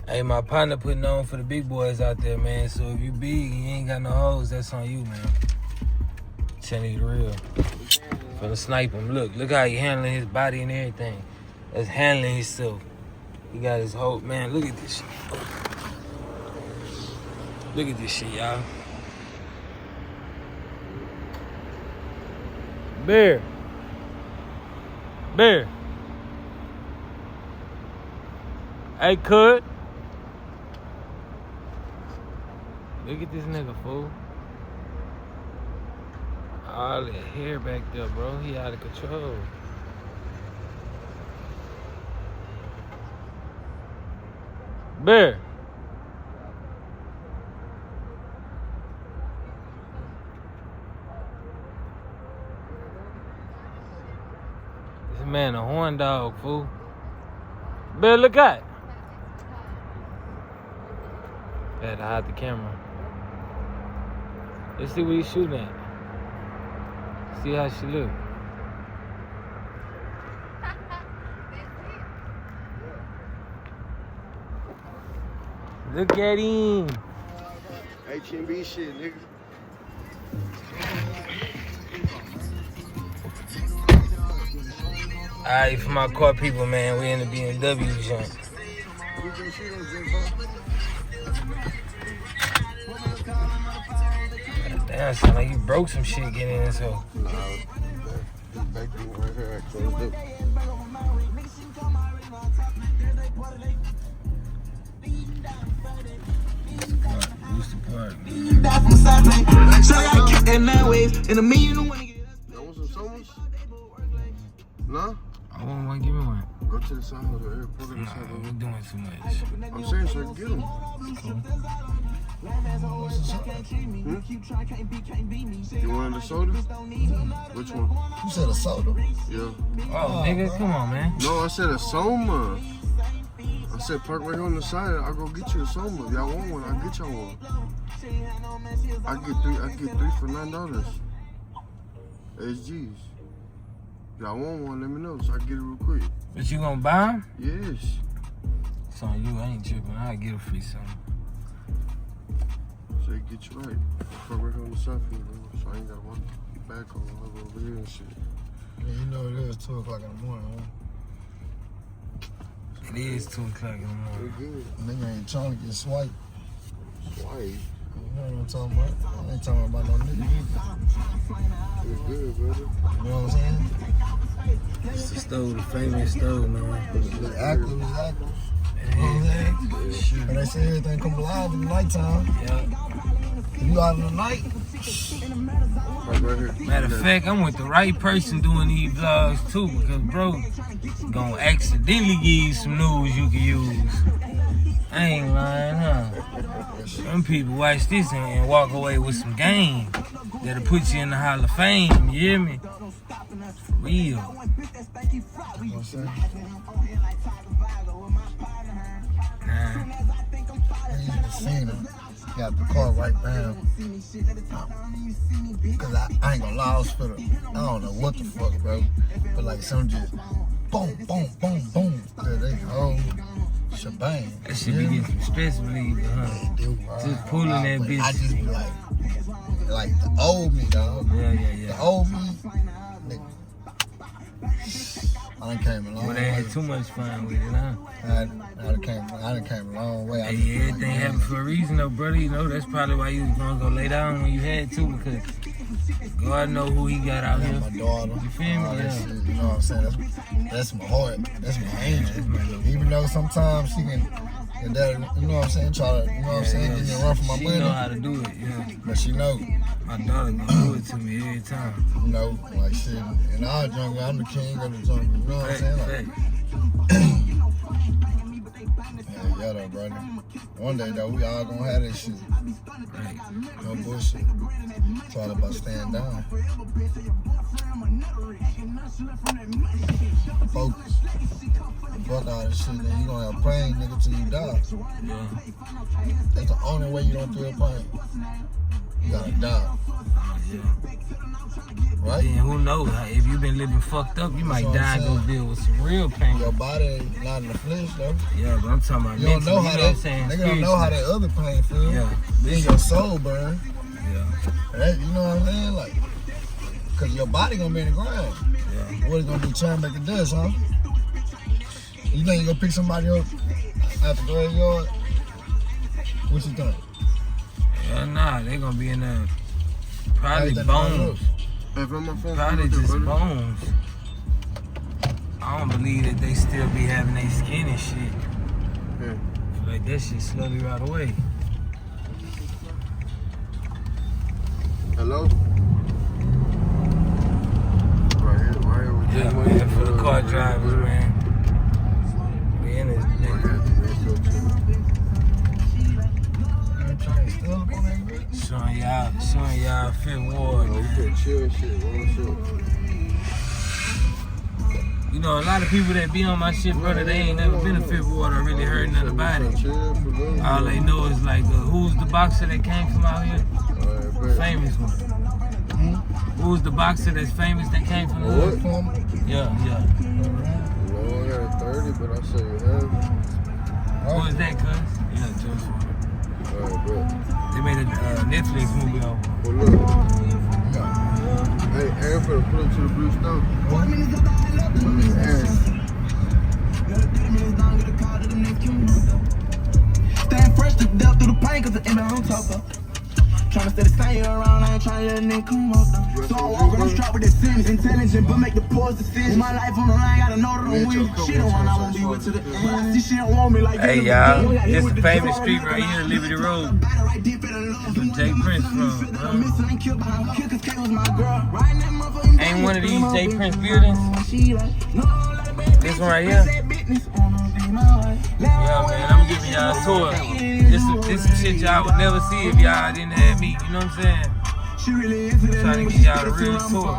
Hey, my partner putting on for the big boys out there, man. So if you big and you ain't got no hoes, that's on you, man. Telling you the real. Finna snipe him. Look how he handling his body and everything. That's handling himself. He got his whole, man, look at this shit. Look at this shit, y'all. Bear. Hey, Cut. Look at this nigga, fool. All that hair back there, bro. He out of control. Bear. This man a horn dog, fool. Bear, look out. Had to hide the camera. Let's see what he's shooting at. See how she look. Look at him. HMB shit, nigga. Alright, for my car people, man, we in the BMW joint. Damn, sound like you broke some shit getting in this hole. Nah, this back door right here, I closed up. Use the part, man. Y'all want some sodas? No? I want one, give me one. Go to the side of the airport. Nah, we're doing too much. I'm saying so get them. Cool. You wanted a soda? Which one? You said a soda? Yeah. Oh, nigga, come on, man. No, I said a Soma. I said park right on the side. I'll go get you a Soma. Y'all want one? I'll get y'all one. I get three for $9. SGs. Y'all want one? Let me know so I get it real quick. But you gonna buy them? Yes. It's on you, I ain't tripping. I'll get a free something. So it get you right. Park right on the side for you, bro. So I ain't gotta walk back over here and shit. Yeah, you know it is 2 o'clock in the morning, huh? It is 2 o'clock in the morning. We good. Nigga ain't trying to get swiped. Swipe. You know what I'm talking about? I ain't talking about no nigga either. We good, brother. You know what I'm saying? It's the stove, the famous stove, man. It's active, it's active. You know what I'm saying? And they say everything come alive in the nighttime. Yeah. If you out in the night, Right here. Matter of fact, I'm with the right person doing these vlogs too, because bro, gonna accidentally give you some news you can use. I ain't lying, huh? Some people watch this and walk away with some game that'll put you in the Hall of Fame, you hear me? For real. you know what I'm saying? Nah. You just seen him. Got the car right down. Cause I ain't gonna lie, I was feeling, I don't know what the fuck, bro. But like some just boom, boom, boom, boom. They whole shebang. That shit be getting some stress relief, huh? Just pulling that bitch. I just be like the old me, dog. Yeah. The old me, nigga. I done came a long Well, they way. had too much fun with it, huh? I done came a long way. Hey, everything happened for a reason, though, brother. You know, that's probably why you was gonna go lay down when you had to, because God know who he got out here. My daughter. You feel me? All that Yeah. shit, you know what I'm saying? That's my heart. That's my angel. Even though sometimes she can, and that, you know what I'm saying, try to, you know what I'm saying, give me a run for my She money. know how to do it, yeah. But she know, My daughter gonna do it to me every time. you know, like shit. In our jungle, I'm the king of the jungle. You know what I'm saying? Like, Fact. yeah, though, brother. One day though, we all gonna have this shit. Right. No bullshit. It's all about staying down. Focus. Fuck all this shit, then you gonna have pain, nigga, till you die. Yeah. That's the only way you don't feel pain. You gotta die. Right? Then who knows? If you've been living fucked up, you might die and go deal with some real pain. Your body not in the flesh though. Yeah, but I'm talking about You don't know mentally, how you know what I'm saying? they don't know how that other pain feel. Yeah. Then your soul burn. Yeah. That, you know what I'm saying? Like, cause your body gonna be in the grind. Yeah. What it gonna do? Turn back to dust, huh? You think you gonna pick somebody up out the graveyard? What you think? Yeah, nah, they gonna be in there. Probably Everything bones. If I'm on phone, Probably just bones. I don't believe that they still be having their skin and shit. Yeah. I feel like that shit slowly right away. Hello? Right here with Yeah, man, for the car drivers, man. We in this nigga. Showing y'all Fifth Ward, man. Chill shit, You know, a lot of people that be on my shit, brother, they ain't never been to Fifth Ward or really heard nothing about it. All they know is like, who's the boxer that came from out here? Famous one. Who's the boxer that's famous that came from the hood? Yeah. No, I got 30, but I say half. Who is that, cuz? Yeah, Joseph. Alright, bro. They made a Netflix movie over. Well, look. Hey, Aaron for the pull up to the blue stone. Staying fresh to death through the pain, cause the image on top of. Tryna stay the same around, I ain't tryna let a nigga come up though. So I walk on the strap with that sentence, intelligent, but make the poor decisions. My life on the line, gotta know that I'm weak. She don't want, I won't be with to the end. But I see she don't want me like Hey y'all, this is the famous street right here, Liberty Road. That's where Jay Prince from. Ain't one of these Jay Prince buildings? This one right here? Yeah, man, I'm giving y'all a tour. This some shit y'all would never see if y'all didn't have me, you know what I'm saying? I'm trying to give y'all a real tour.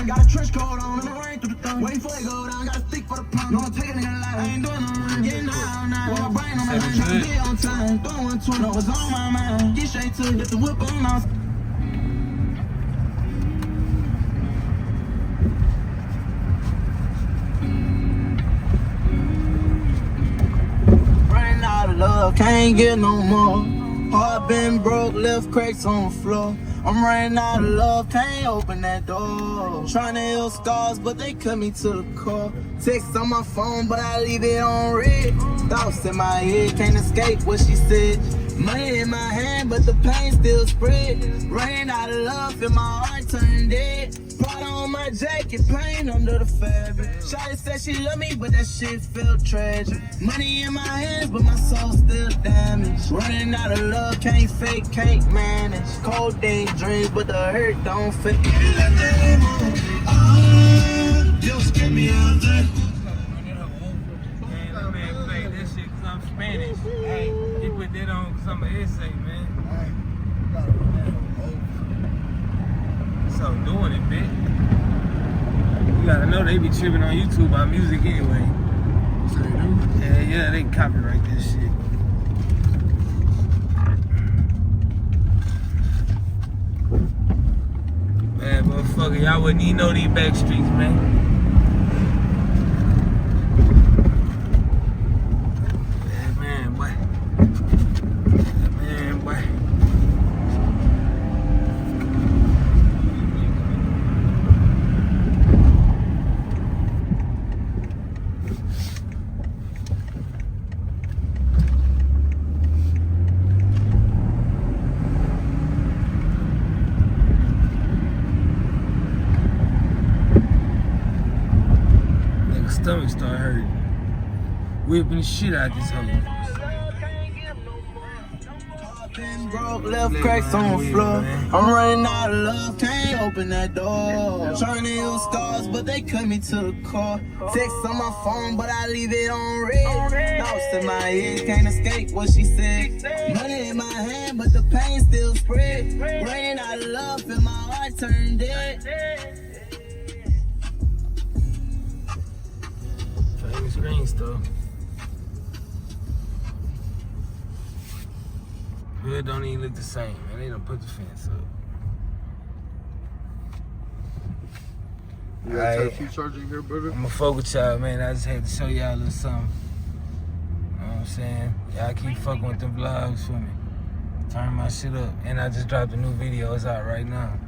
Got a trench coat on and the rain through the thumb. Waiting for it go down, got a stick for the pump. No, I'm taking it alive. I ain't doing no run. Getting out now. With my brain on my mind, trying to be on time. Throwing 120, no, it's on my mind. Get straight to it, get the whip on now. Running out of love, can't get no more. Heart been broke, left cracks on the floor. I'm running out of love, can't open that door. Trying to heal scars, but they cut me to the core. Text on my phone, but I leave it on red. Thoughts in my head, can't escape what she said. Money in my hand, but the pain still spread. Running out of love, and my heart turned dead. Prada on my jacket, pain under the fabric. Shawty said she love me, but that shit felt tragic. Money in my hands, but my soul still damaged. Running out of love, can't fake, can't manage. Cold daydreams, but the hurt don't fit. Just get me out there. Man, that man played that shit cause I'm Spanish. Hey, he put that on cause I'm an essay, man. So doing it, bitch. You gotta know they be tripping on YouTube about music anyway. So they do? Yeah, they copyright that shit. Man, motherfucker, y'all wouldn't even know these back streets, man. Man, boy. Man, boy. Stomach start hurting. Whipping the shit out this hoe. Broke, left cracks on the floor. I'm running out of love, can't open that door. Trying to heal scars, but they cut me to the core. Text on my phone, but I leave it on red. Thoughts in my head, can't escape what she said. Money in my hand, but the pain still spread. Running out of love, and my heart turned dead. screen stuff. Hood don't even look the same, man. They done put the fence up. You got Alright. Type-C charging here, brother? I'ma fuck with y'all, man. I just had to show y'all a little something. You know what I'm saying? Y'all keep fucking with them vlogs for me. Turn my shit up. And I just dropped a new video. It's out right now.